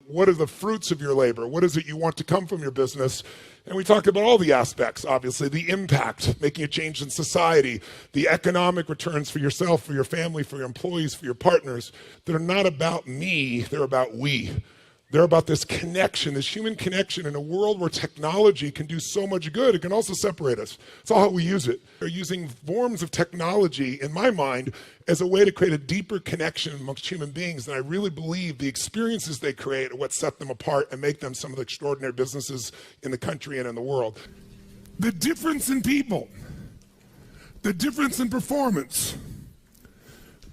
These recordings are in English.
what are the fruits of your labor? What is it you want to come from your business? And we talk about all the aspects, obviously, the impact, making a change in society, the economic returns for yourself, for your family, for your employees, for your partners, that are not about me, they're about we. They're about this connection, this human connection in a world where technology can do so much good. It can also separate us. It's all how we use it. They're using forms of technology, in my mind, as a way to create a deeper connection amongst human beings. And I really believe the experiences they create are what set them apart and make them some of the extraordinary businesses in the country and in the world. The difference in people, the difference in performance,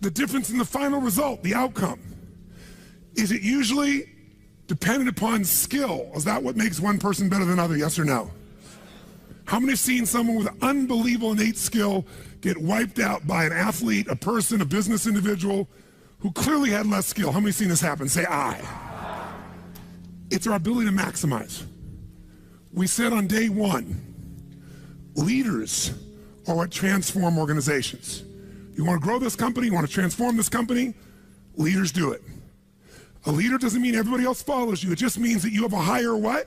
the difference in the final result, the outcome, is it usually dependent upon skill? Is that what makes one person better than another, yes or no? How many have seen someone with unbelievable innate skill get wiped out by an athlete, a person, a business individual who clearly had less skill? How many have seen this happen? Say aye. It's our ability to maximize. We said on day one, leaders are what transform organizations. You want to grow this company, you want to transform this company, leaders do it. A leader doesn't mean everybody else follows you. It just means that you have a higher what?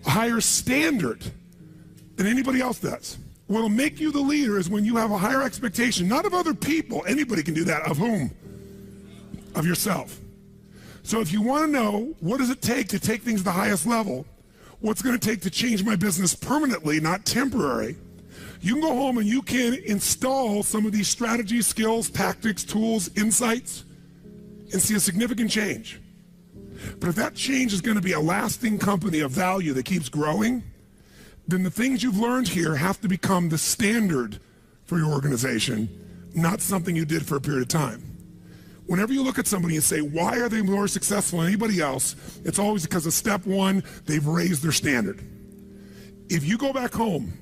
A higher standard than anybody else does. What'll make you the leader is when you have a higher expectation, not of other people. Anybody can do that. Of whom? Of yourself. So if you want to know what does it take to take things to the highest level, what's going to take to change my business permanently, not temporary, you can go home and you can install some of these strategies, skills, tactics, tools, insights, and see a significant change. But if that change is going to be a lasting company of value that keeps growing, then the things you've learned here have to become the standard for your organization, not something you did for a period of time. Whenever you look at somebody and say, why are they more successful than anybody else? It's always because of step one, they've raised their standard. If you go back home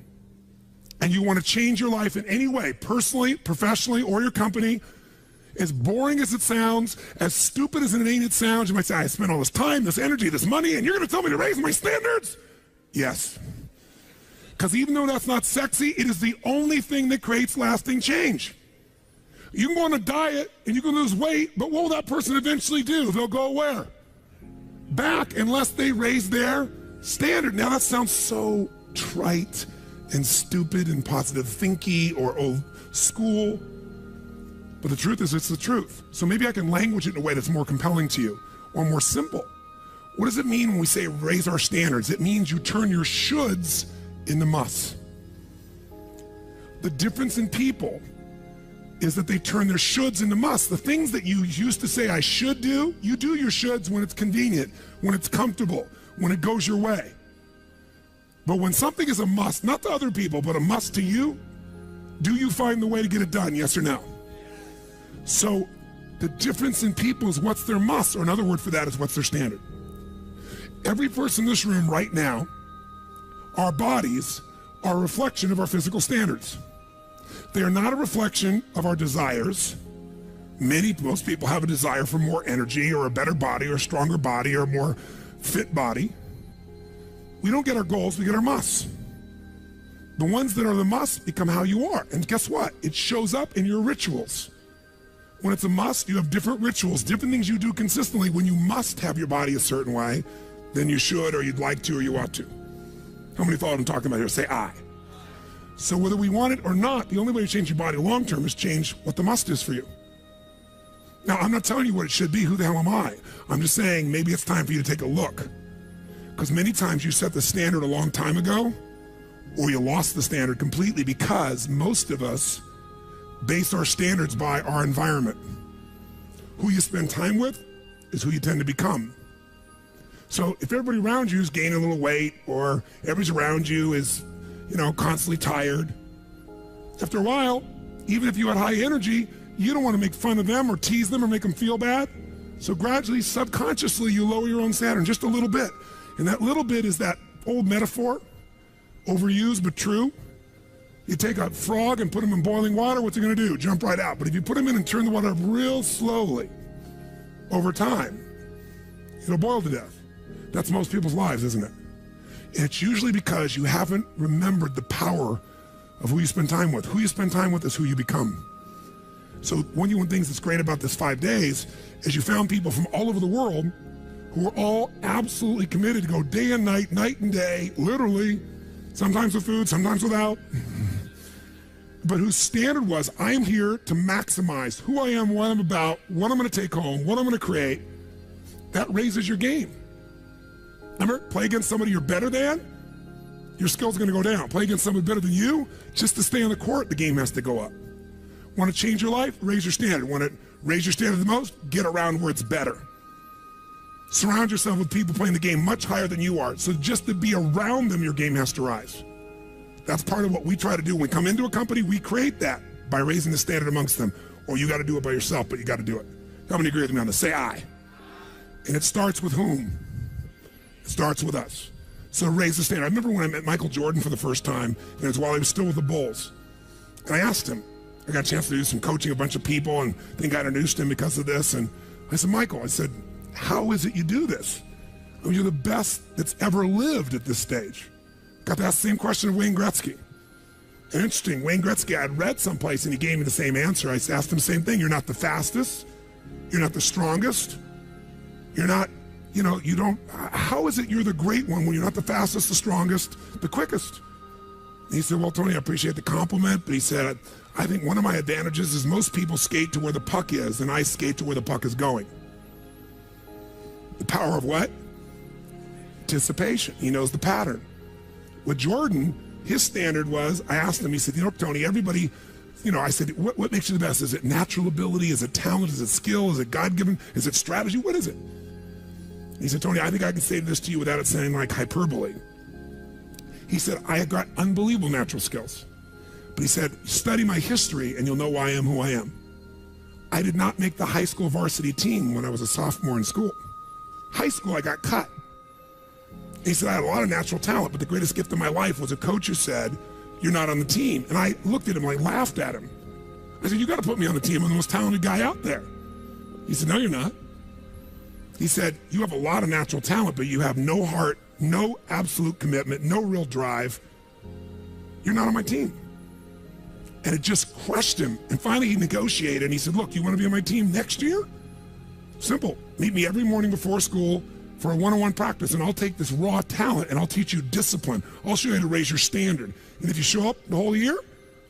and you want to change your life in any way, personally, professionally, or your company, as boring as it sounds, as stupid as it ain't it sounds, you might say, I spent all this time, this energy, this money, and you're going to tell me to raise my standards? Yes. Because even though that's not sexy, it is the only thing that creates lasting change. You can go on a diet and you can lose weight, but what will that person eventually do? They'll go where? Back, unless they raise their standard. Now that sounds so trite and stupid and positive thinky or old school. But the truth is, it's the truth. So maybe I can language it in a way that's more compelling to you or more simple. What does it mean when we say raise our standards? It means you turn your shoulds into musts. The difference in people is that they turn their shoulds into musts. The things that you used to say I should do, you do your shoulds when it's convenient, when it's comfortable, when it goes your way. But when something is a must, not to other people, but a must to you, do you find the way to get it done, yes or no? So the difference in people is what's their must, or another word for that is what's their standard. Every person in this room right now, our bodies are a reflection of our physical standards. They are not a reflection of our desires. Most people have a desire for more energy or a better body or a stronger body or a more fit body. We don't get our goals, we get our musts. The ones that are the musts become how you are. And guess what? It shows up in your rituals. When it's a must, you have different rituals, different things you do consistently when you must have your body a certain way than you should or you'd like to or you ought to. How many follow what I'm talking about here? Say aye. So whether we want it or not, the only way to change your body long term is change what the must is for you. Now, I'm not telling you what it should be. Who the hell am I? I'm just saying maybe it's time for you to take a look. Because many times you set the standard a long time ago, or you lost the standard completely because most of us base our standards by our environment. Who you spend time with is who you tend to become. So if everybody around you is gaining a little weight, or everybody around you is, constantly tired, after a while, even if you had high energy, you don't want to make fun of them or tease them or make them feel bad. So gradually, subconsciously, you lower your own standard just a little bit. And that little bit is that old metaphor, overused but true. You take a frog and put him in boiling water, what's he going to do? Jump right out. But if you put him in and turn the water up real slowly, over time, it'll boil to death. That's most people's lives, isn't it? And it's usually because you haven't remembered the power of who you spend time with. Who you spend time with is who you become. So one of the things that's great about this 5 days is you found people from all over the world who who are all absolutely committed to go day and night and day, literally, sometimes with food, sometimes without, but whose standard was, I am here to maximize who I am, what I'm about, what I'm gonna take home, what I'm gonna create. That raises your game. Remember, play against somebody you're better than, your skills are gonna go down. Play against somebody better than you, just to stay on the court, the game has to go up. Want to change your life? Raise your standard. Want to raise your standard the most? Get around where it's better. Surround yourself with people playing the game much higher than you are. So just to be around them, your game has to rise. That's part of what we try to do. When we come into a company, we create that by raising the standard amongst them. Or you got to do it by yourself, but you got to do it. How many agree with me on this? Say I. And it starts with whom? It starts with us. So raise the standard. I remember when I met Michael Jordan for the first time, and it was while he was still with the Bulls. And I asked him, I got a chance to do some coaching, a bunch of people, and I think I introduced him because of this. And I said, Michael, I said, how is it you do this? I mean, you're the best that's ever lived at this stage. Got to ask the same question of Wayne Gretzky. And interesting, Wayne Gretzky, I'd read someplace and he gave me the same answer. I asked him the same thing. You're not the fastest. You're not the strongest. You're not, you don't, how is it you're the great one when you're not the fastest, the strongest, the quickest? And he said, well, Tony, I appreciate the compliment, but he said, I think one of my advantages is most people skate to where the puck is, and I skate to where the puck is going. The power of what? Anticipation. He knows the pattern. With Jordan, his standard was, I asked him, he said, Tony, everybody, I said, what makes you the best? Is it natural ability? Is it talent? Is it skill? Is it God-given? Is it strategy? What is it? He said, Tony, I think I can say this to you without it sounding like hyperbole. He said, I have got unbelievable natural skills. But he said, study my history and you'll know why I am who I am. I did not make the high school varsity team when I was a sophomore in school. High school, I got cut. He said, I had a lot of natural talent, but the greatest gift of my life was a coach who said, you're not on the team. And I looked at him, I laughed at him. I said, you got to put me on the team. I'm the most talented guy out there. He said, no, you're not. He said, you have a lot of natural talent, but you have no heart, no absolute commitment, no real drive. You're not on my team. And it just crushed him. And finally he negotiated and he said, look, you want to be on my team next year? Simple. Meet me every morning before school for a one-on-one practice and I'll take this raw talent and I'll teach you discipline. I'll show you how to raise your standard. And if you show up the whole year,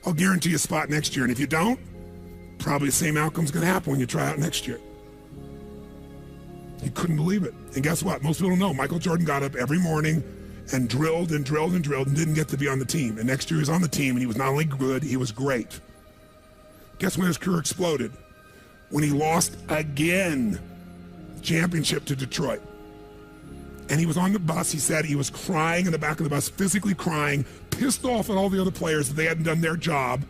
I'll guarantee you a spot next year. And if you don't, probably the same outcome's going to happen when you try out next year. He couldn't believe it. And guess what? Most people don't know. Michael Jordan got up every morning and drilled and drilled and drilled and didn't get to be on the team. And next year he was on the team and he was not only good, he was great. Guess when his career exploded? When he lost again, championship to Detroit. And he was on the bus, he said he was crying in the back of the bus, physically crying, pissed off at all the other players that they hadn't done their job.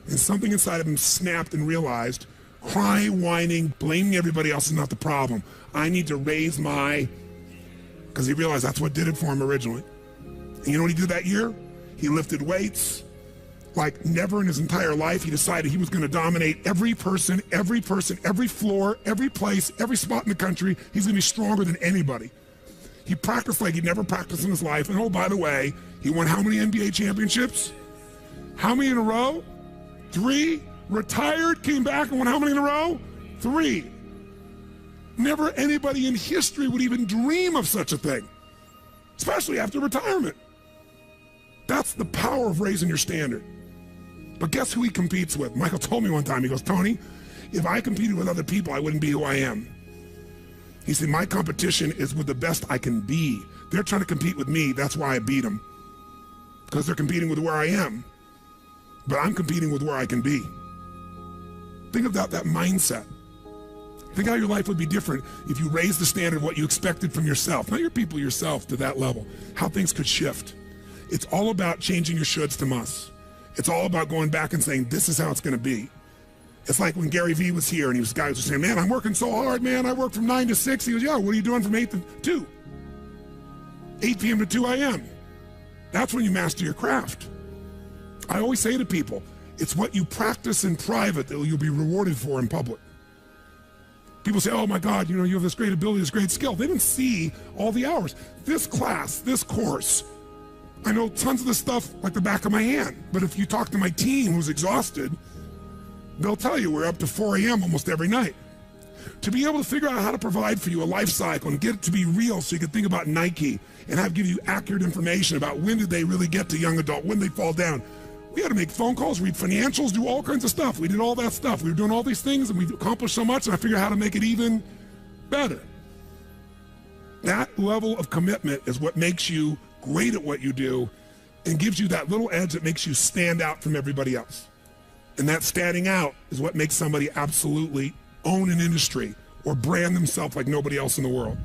And something inside of him snapped and realized, crying, whining, blaming everybody else is not the problem. I need to raise my, because he realized that's what did it for him originally. And you know what he did that year? He lifted weights like never in his entire life. He decided he was going to dominate every person, every floor, every place, every spot in the country. He's going to be stronger than anybody. He practiced like he'd never practiced in his life. And oh, by the way, he won how many NBA championships? How many in a row? 3. Retired, came back and won how many in a row? 3. Never anybody in history would even dream of such a thing, especially after retirement. That's the power of raising your standard. But guess who he competes with? Michael told me one time, he goes, Tony, if I competed with other people, I wouldn't be who I am. He said, my competition is with the best I can be. They're trying to compete with me. That's why I beat them. Because they're competing with where I am. But I'm competing with where I can be. Think about that mindset. Think how your life would be different if you raised the standard of what you expected from yourself, not your people, yourself, to that level. How things could shift. It's all about changing your shoulds to musts. It's all about going back and saying, this is how it's going to be. It's like when Gary Vee was here and guys were saying, man, I'm working so hard, man. I work from 9 to 6. He goes, yeah, what are you doing from 8 to 2? 8 p.m. to 2 a.m. That's when you master your craft. I always say to people, it's what you practice in private that you'll be rewarded for in public. People say, oh my God, you have this great ability, this great skill. They didn't see all the hours. This class, this course, I know tons of this stuff like the back of my hand. But if you talk to my team who's exhausted, they'll tell you we're up to 4 a.m. almost every night. To be able to figure out how to provide for you a life cycle and get it to be real so you can think about Nike and give you accurate information about when did they really get to young adult, when they fall down. We had to make phone calls, read financials, do all kinds of stuff. We did all that stuff. We were doing all these things and we've accomplished so much, and I figured out how to make it even better. That level of commitment is what makes you great at what you do and gives you that little edge that makes you stand out from everybody else. And that standing out is what makes somebody absolutely own an industry or brand themselves like nobody else in the world.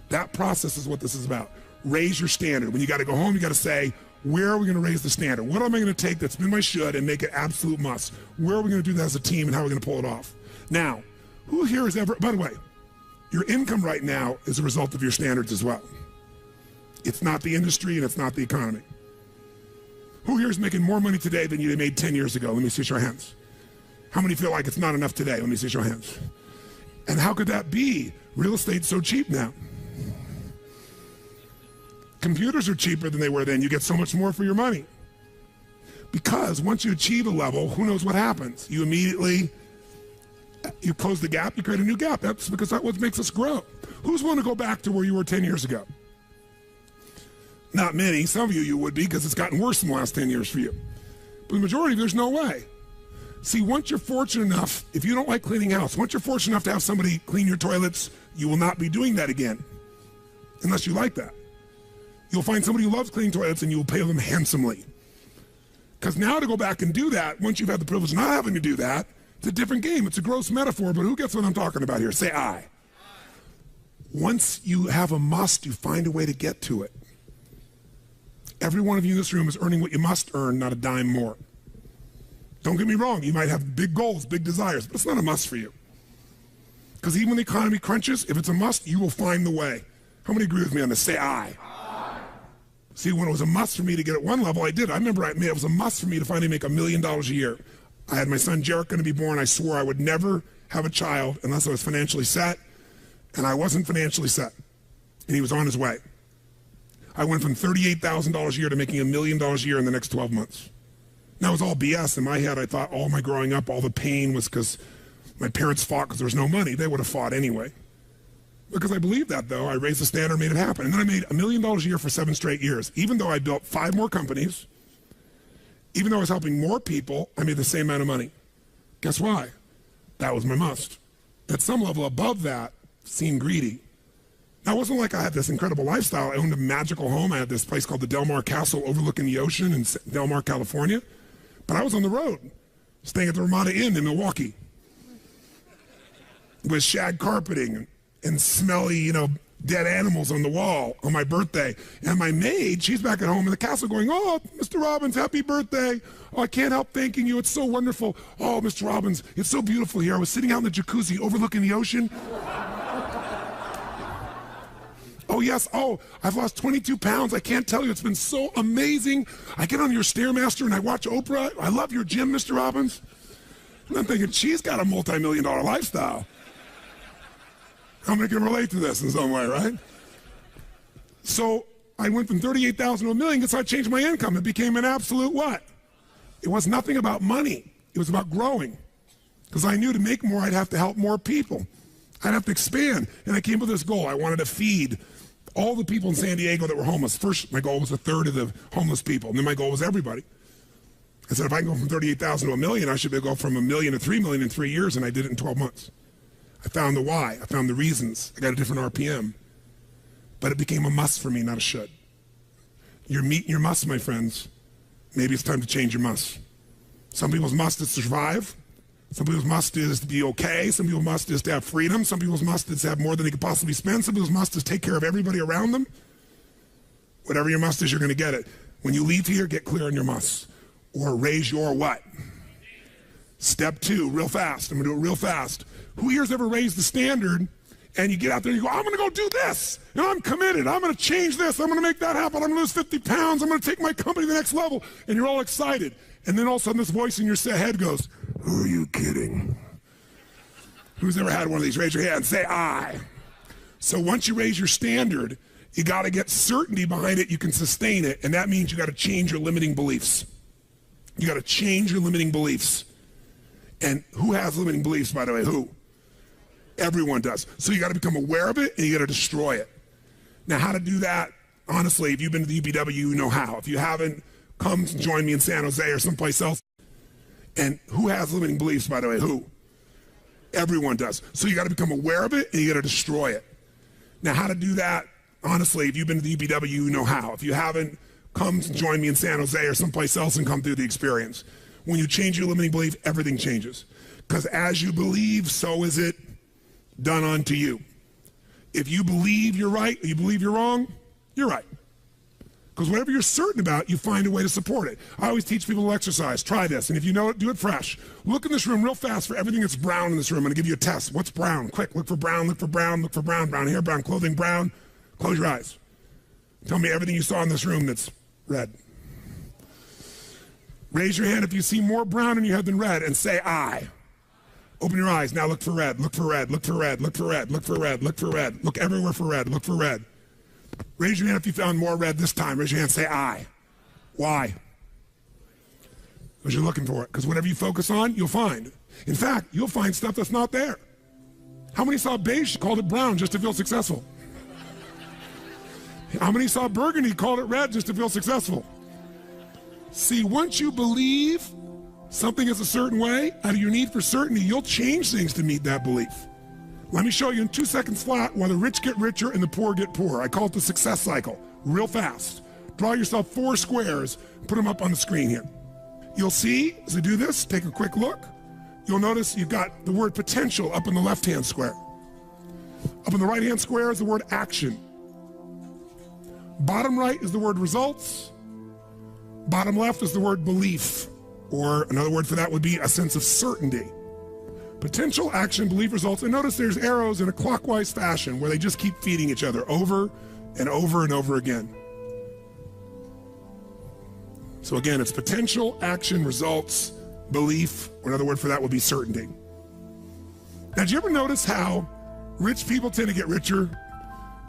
That process is what this is about. Raise your standard. When you got to go home, you got to say, where are we going to raise the standard? What am I going to take that's been my should and make it absolute must? Where are we going to do that as a team and how are we going to pull it off? Now, who here has ever, by the way, your income right now is a result of your standards as well. It's not the industry and it's not the economy. Who here is making more money today than you made 10 years ago? Let me see your hands. How many feel like it's not enough today? Let me see your hands. And how could that be? Real estate's so cheap now. Computers are cheaper than they were then. You get so much more for your money. Because once you achieve a level, who knows what happens? You immediately, you close the gap, you create a new gap. That's because that's what makes us grow. Who's want to go back to where you were 10 years ago? Not many. Some of you would be, because it's gotten worse in the last 10 years for you. But the majority, there's no way. See, once you're fortunate enough, if you don't like cleaning house, once you're fortunate enough to have somebody clean your toilets, you will not be doing that again, unless you like that. You'll find somebody who loves cleaning toilets and you will pay them handsomely. Because now to go back and do that, once you've had the privilege of not having to do that, it's a different game. It's a gross metaphor, but who gets what I'm talking about here? Say I. Once you have a must, you find a way to get to it. Every one of you in this room is earning what you must earn, not a dime more. Don't get me wrong, you might have big goals, big desires, but it's not a must for you. Because even when the economy crunches, if it's a must, you will find the way. How many agree with me on this? Say I. See, when it was a must for me to get at one level, I did. I remember it was a must for me to finally make $1 million a year. I had my son Jarek going to be born. I swore I would never have a child unless I was financially set, and I wasn't financially set, and he was on his way. I went from $38,000 a year to making $1 million a year in the next 12 months. That was all BS. In my head, I thought all my growing up, all the pain was because my parents fought because there was no money. They would have fought anyway. Because I believed that, though. I raised the standard, made it happen. And then I made $1 million a year for 7 straight years. Even though I built 5 more companies, even though I was helping more people, I made the same amount of money. Guess why? That was my must. At some level above that, seemed greedy. Now, it wasn't like I had this incredible lifestyle. I owned a magical home. I had this place called the Del Mar Castle overlooking the ocean in Del Mar, California. But I was on the road, staying at the Ramada Inn in Milwaukee with shag carpeting and smelly, dead animals on the wall on my birthday. And my maid, she's back at home in the castle going, "Oh, Mr. Robbins, happy birthday. Oh, I can't help thanking you. It's so wonderful. Oh, Mr. Robbins, it's so beautiful here. I was sitting out in the jacuzzi overlooking the ocean. Oh, yes. Oh, I've lost 22 pounds. I can't tell you. It's been so amazing. I get on your Stairmaster and I watch Oprah. I love your gym, Mr. Robbins." And I'm thinking, she's got a multi-million-dollar lifestyle. How many can relate to this in some way, right? So I went from 38,000 to $1 million because I changed my income. It became an absolute what? It was nothing about money. It was about growing. Because I knew to make more, I'd have to help more people. I'd have to expand. And I came with this goal. I wanted to feed all the people in San Diego that were homeless. First, my goal was 1/3 of the homeless people. And then my goal was everybody. I said, if I can go from 38,000 to $1 million, I should be able to go from $1 million to $3 million in 3 years. And I did it in 12 months. I found the why. I found the reasons. I got a different RPM. But it became a must for me, not a should. You're meeting your must, my friends. Maybe it's time to change your must. Some people's must is to survive. Some people's must is to be okay. Some people's must is to have freedom. Some people's must is to have more than they could possibly spend. Some people's must is take care of everybody around them. Whatever your must is, you're going to get it. When you leave here, get clear on your must. Or raise your what? Step 2, real fast. I'm going to do it real fast. Who here's ever raised the standard and you get out there and you go, I'm going to go do this. And I'm committed. I'm going to change this. I'm going to make that happen. I'm going to lose 50 pounds. I'm going to take my company to the next level. And you're all excited. And then all of a sudden this voice in your head goes, who are you kidding? Who's ever had one of these? Raise your hand. Say I. So once you raise your standard, you got to get certainty behind it. You can sustain it. And that means you got to change your limiting beliefs. You got to change your limiting beliefs. And who has limiting beliefs, by the way? Who? Everyone does. So you got to become aware of it and you got to destroy it. Now, how to do that? Honestly, if you've been to the UPW, you know how. If you haven't, come join me in San Jose or someplace else. And who has limiting beliefs, by the way? Who? Everyone does. So you got to become aware of it and you got to destroy it. Now, how to do that? Honestly, if you've been to the UPW, you know how. If you haven't, come join me in San Jose or someplace else and come through the experience. When you change your limiting belief, everything changes. Because as you believe, so is it done unto you. If you believe you're right or you believe you're wrong, you're right. Because whatever you're certain about, you find a way to support it. I always teach people to exercise. Try this. And if you know it, do it fresh. Look in this room real fast for everything that's brown in this room. I'm going to give you a test. What's brown? Quick, look for brown, look for brown, look for brown. Brown hair, brown clothing, brown. Close your eyes. Tell me everything you saw in this room that's red. Raise your hand if you see more brown in your head than red and say I. Open your eyes. Now look for red. Look for red. Look for red. Look for red. Look for red. Look for red. Look everywhere for red. Look for red. Raise your hand if you found more red this time. Raise your hand. Say I. Why? Because you're looking for it. Because whatever you focus on, you'll find. In fact, you'll find stuff that's not there. How many saw beige, called it brown just to feel successful? How many saw burgundy, called it red just to feel successful? See, once you believe something is a certain way, out of your need for certainty, you'll change things to meet that belief. Let me show you in 2 seconds flat why the rich get richer and the poor get poorer. I call it the success cycle, real fast. Draw yourself 4 squares, put them up on the screen here. You'll see, as I do this, take a quick look. You'll notice you've got the word potential up in the left-hand square. Up in the right-hand square is the word action. Bottom right is the word results. Bottom left is the word belief, or another word for that would be a sense of certainty. Potential, action, belief, results. And notice there's arrows in a clockwise fashion where they just keep feeding each other over and over and over again. So again, it's potential, action, results, belief, or another word for that would be certainty. Now, did you ever notice how rich people tend to get richer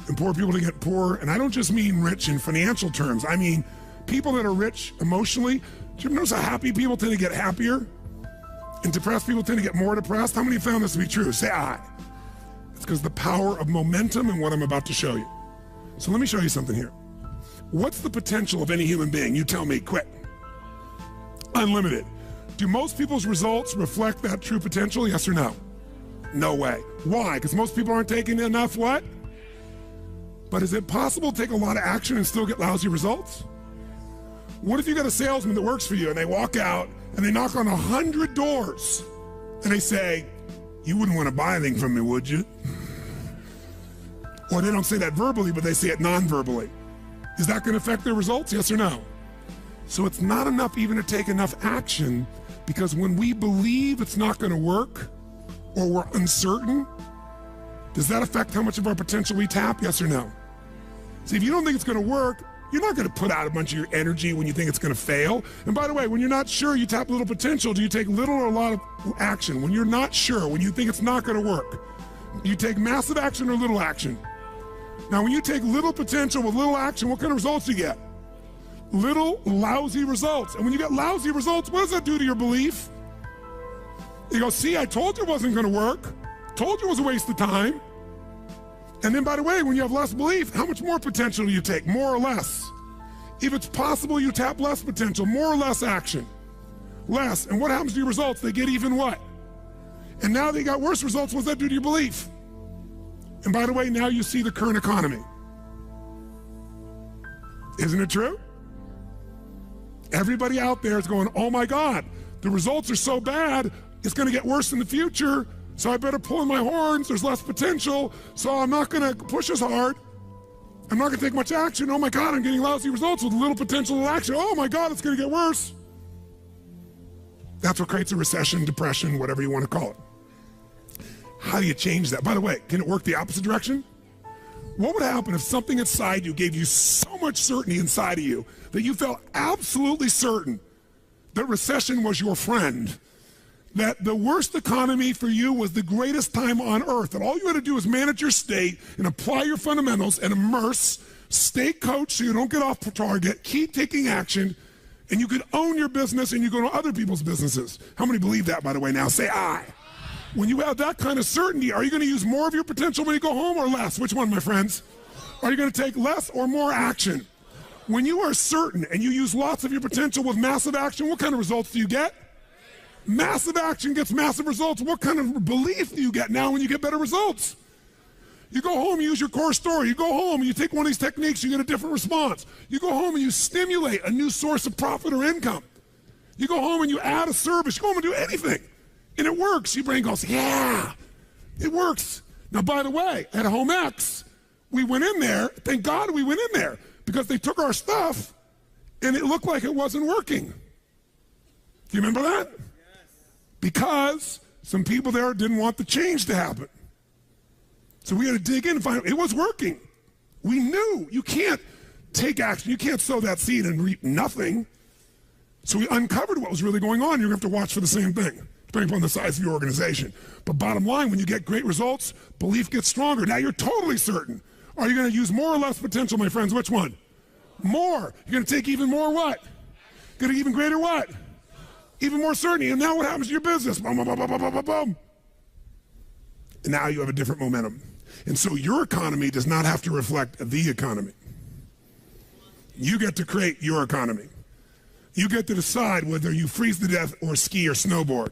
and poor people to get poorer? And I don't just mean rich in financial terms. I mean people that are rich emotionally. Do you ever notice how happy people tend to get happier? And depressed people tend to get more depressed? How many found this to be true? Say I. It's because the power of momentum and what I'm about to show you. So let me show you something here. What's the potential of any human being? You tell me, quick. Unlimited. Do most people's results reflect that true potential? Yes or no? No way. Why? Because most people aren't taking enough what? But is it possible to take a lot of action and still get lousy results? What if you got a salesman that works for you and they walk out and they knock on 100 doors and they say, you wouldn't want to buy anything from me, would you? Or they don't say that verbally, but they say it non-verbally. Is that going to affect their results? Yes or no? So it's not enough even to take enough action, because when we believe it's not going to work or we're uncertain, does that affect how much of our potential we tap? Yes or no? See, if you don't think it's going to work, you're not going to put out a bunch of your energy when you think it's going to fail. And by the way, when you're not sure, you tap little potential. Do you take little or a lot of action? When you're not sure, when you think it's not going to work, you take massive action or little action? Now, when you take little potential with little action, what kind of results do you get? Little lousy results. And when you get lousy results, what does that do to your belief? You go, see, I told you it wasn't going to work. Told you it was a waste of time. And then, by the way, when you have less belief, how much more potential do you take? More or less? If it's possible, you tap less potential, more or less action. Less. And what happens to your results? They get even what? And now they got worse results. What does that do to your belief? And by the way, now you see the current economy. Isn't it true? Everybody out there is going, oh my God, the results are so bad, it's going to get worse in the future. So I better pull in my horns, there's less potential, so I'm not gonna push as hard. I'm not gonna take much action. Oh my God, I'm getting lousy results with little potential action. Oh my God, it's gonna get worse. That's what creates a recession, depression, whatever you wanna call it. How do you change that? By the way, can it work the opposite direction? What would happen if something inside you gave you so much certainty inside of you that you felt absolutely certain that recession was your friend? That the worst economy for you was the greatest time on earth, and all you had to do is manage your state and apply your fundamentals and immerse, stay coached so you don't get off target, keep taking action, and you could own your business and you go to other people's businesses. How many believe that, by the way, now? Say I. When you have that kind of certainty, are you going to use more of your potential when you go home or less? Which one, my friends? Are you going to take less or more action? When you are certain and you use lots of your potential with massive action, what kind of results do you get? Massive action gets massive results. What kind of belief do you get now when you get better results? You go home, you use your core story. You go home, you take one of these techniques, you get a different response. You go home and you stimulate a new source of profit or income. You go home and you add a service. You go home and do anything. And it works. Your brain goes, yeah, it works. Now, by the way, at Home X, we went in there. Thank God we went in there because they took our stuff and it looked like it wasn't working. Do you remember that? Yes. Because some people there didn't want the change to happen. So we had to dig in and find out it was working. We knew you can't take action. You can't sow that seed and reap nothing. So we uncovered what was really going on. You're going to have to watch for the same thing, depending upon the size of your organization. But bottom line, when you get great results, belief gets stronger. Now you're totally certain. Are you going to use more or less potential, my friends? Which one? More. You're going to take even more what? Get an even greater what? Even more certainty. And now what happens to your business? Boom, boom, boom, boom, boom, boom, boom. And now you have a different momentum. And so your economy does not have to reflect the economy. You get to create your economy. You get to decide whether you freeze to death or ski or snowboard.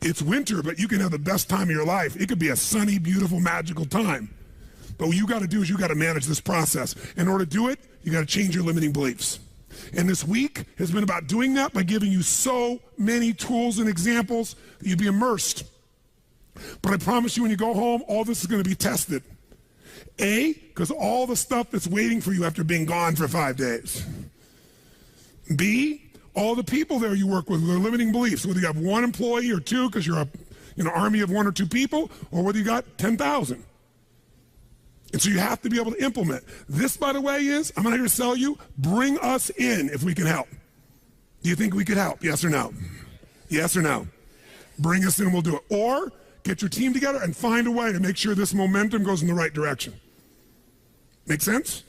It's winter, but you can have the best time of your life. It could be a sunny, beautiful, magical time. But what you got to do is you got to manage this process. In order to do it, you got to change your limiting beliefs. And this week has been about doing that by giving you so many tools and examples that you'd be immersed. But I promise you when you go home, all this is going to be tested. A, because all the stuff that's waiting for you after being gone for 5 days. B, all the people there you work with, their limiting beliefs, whether you have one employee or two because you're a army of one or two people, or whether you got 10,000. And so you have to be able to implement. This, by the way, is, I'm not here to sell you, bring us in if we can help. Do you think we could help? Yes or no? Yes or no? Bring us in, we'll do it. Or get your team together and find a way to make sure this momentum goes in the right direction. Make sense?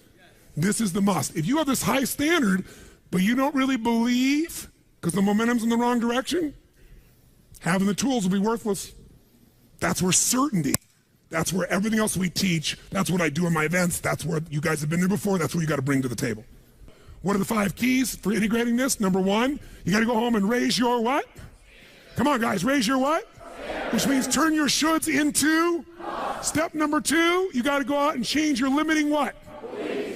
This is the must. If you have this high standard, but you don't really believe because the momentum's in the wrong direction, having the tools will be worthless. That's where certainty, that's where everything else we teach, that's what I do in my events, that's where you guys have been there before, that's what you got to bring to the table. What are the 5 keys for integrating this? Number 1, you got to go home and raise your what? Come on, guys, raise your what? Which means turn your shoulds into. Step number 2, you got to go out and change your limiting what?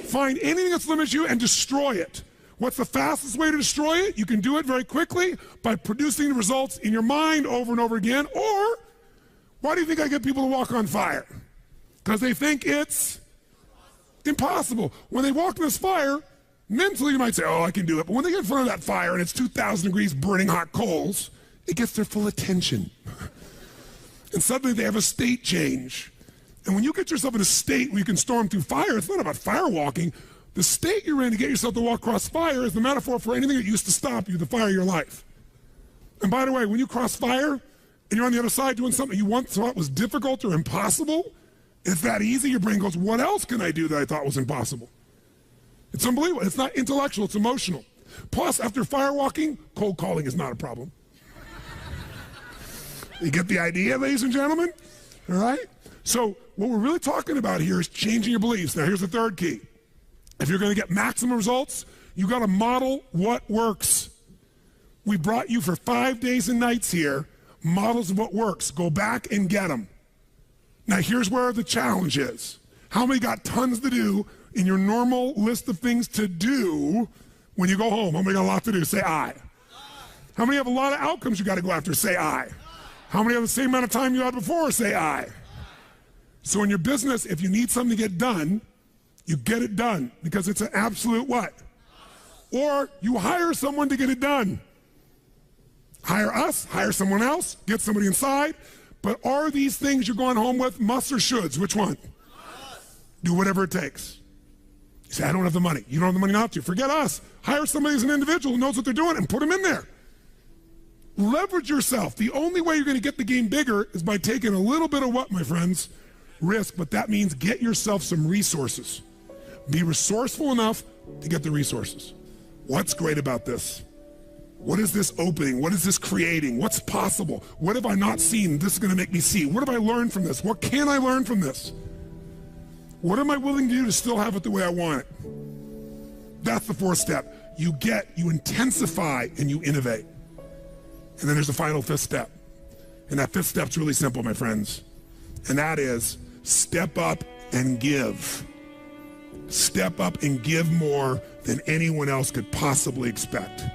Find anything that's limiting you and destroy it. What's the fastest way to destroy it? You can do it very quickly by producing the results in your mind over and over again. Or, why do you think I get people to walk on fire? Because they think it's impossible. When they walk in this fire, mentally you might say, oh, I can do it. But when they get in front of that fire and it's 2,000 degrees burning hot coals, it gets their full attention. And suddenly they have a state change. And when you get yourself in a state where you can storm through fire, it's not about fire walking. The state you're in to get yourself to walk across fire is the metaphor for anything that used to stop you, the fire of your life. And by the way, when you cross fire and you're on the other side doing something you once thought was difficult or impossible, it's that easy, your brain goes, what else can I do that I thought was impossible? It's unbelievable. It's not intellectual, it's emotional. Plus, after fire walking, cold calling is not a problem. You get the idea, ladies and gentlemen? All right? So what we're really talking about here is changing your beliefs. Now, here's the 3rd key. If you're going to get maximum results, you got to model what works. We brought you for 5 days and nights here, models of what works. Go back and get them. Now, here's where the challenge is. How many got tons to do in your normal list of things to do when you go home? How many got a lot to do? Say aye. How many have a lot of outcomes you got to go after? Say aye. How many have the same amount of time you had before? Say aye. So in your business, if you need something to get done, you get it done because it's an absolute what? Or you hire someone to get it done. Hire us, hire someone else, get somebody inside. But are these things you're going home with musts or shoulds? Which one? Do whatever it takes. You say, I don't have the money. You don't have the money not to. Forget us. Hire somebody as an individual who knows what they're doing and put them in there. Leverage yourself. The only way you're going to get the game bigger is by taking a little bit of what, my friends? Risk, but that means get yourself some resources. Be resourceful enough to get the resources. What's great about this? What is this opening? What is this creating? What's possible? What have I not seen? This is going to make me see. What have I learned from this? What can I learn from this? What am I willing to do to still have it the way I want it? That's the fourth step. You intensify, and you innovate. And then there's the final fifth step. And that fifth step's really simple, my friends. And that is step up and give. Step up and give more than anyone else could possibly expect.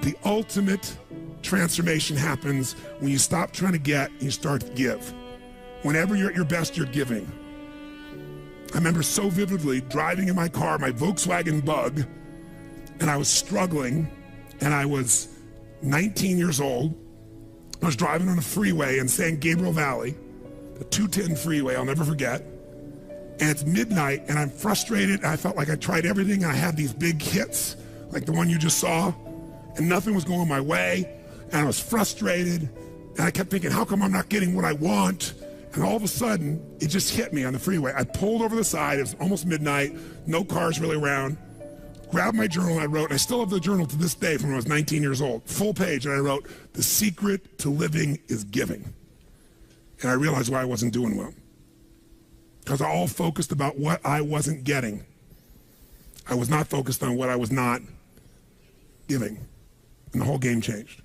The ultimate transformation happens when you stop trying to get and you start to give. Whenever you're at your best, you're giving. I remember so vividly driving in my car, my Volkswagen Bug, and I was struggling, and I was 19 years old. I was driving on a freeway in San Gabriel Valley, the 210 freeway, I'll never forget. And it's midnight, and I'm frustrated, and I felt like I tried everything, and I had these big hits, like the one you just saw, and nothing was going my way, and I was frustrated, and I kept thinking, how come I'm not getting what I want? And all of a sudden, it just hit me on the freeway. I pulled over the side, it was almost midnight, no cars really around, grabbed my journal, and I wrote, and I still have the journal to this day from when I was 19 years old, full page, and I wrote, the secret to living is giving. And I realized why I wasn't doing well. Because I all focused about what I wasn't getting. I was not focused on what I was not giving. And the whole game changed.